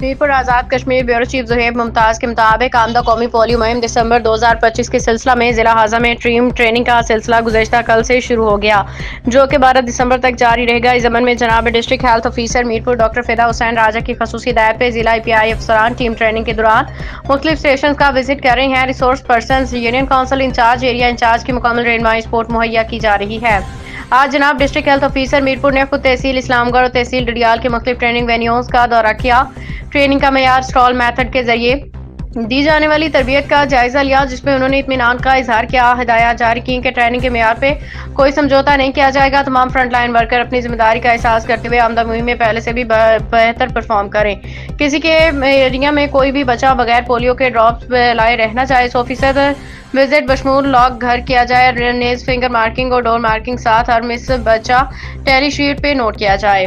Mirpur Azad Kashmir bureau chief Zohaib ممتاز کے مطابق آمدہ قومی پولیو مہم دسمبر 2025 کے سلسلہ میں ضلع ہازہ میں ٹریننگ کا سلسلہ گزشتہ کل سے شروع ہو گیا، جو کہ 12 دسمبر تک جاری رہے گا۔ اس ضمن میں جناب district health officer Mirpur doctor فدا حسین راجہ کی خصوصی ہدایت پہ ضلع PI افسران ٹیم ٹریننگ کے دوران مختلف اسٹیشنز کا وزٹ کر رہے ہیں۔ Resource persons, union council incharge, area incharge کی مکمل رہنمائی سپورٹ مہیا کی جا رہی ہے۔ آج جناب ڈسٹرکٹ ہیلتھ آفیسر میرپور نے خود تحصیل اسلام گڑھ اور تحصیل ڈڈیال کے مختلف ٹریننگ وینیوز کا دورہ کیا۔ ٹریننگ کا معیار اسٹال میتھڈ کے ذریعے دی جانے والی تربیت کا جائزہ لیا، جس میں انہوں نے اطمینان کا اظہار کیا۔ ہدایات جاری کی کہ ٹریننگ کے معیار پہ کوئی سمجھوتہ نہیں کیا جائے گا۔ تمام فرنٹ لائن ورکر اپنی ذمہ داری کا احساس کرتے ہوئے آمدہ مہم میں پہلے سے بھی بہتر پرفارم کریں۔ کسی کے ایریا میں کوئی بھی بچہ بغیر پولیو کے ڈراپس لائے رہنا چاہے 100% وزٹ بشمول لاگ گھر کیا جائے، نیز فنگر مارکنگ اور ڈور مارکنگ ساتھ ہر مس بچہ ٹیلی شیٹ پہ نوٹ کیا جائے۔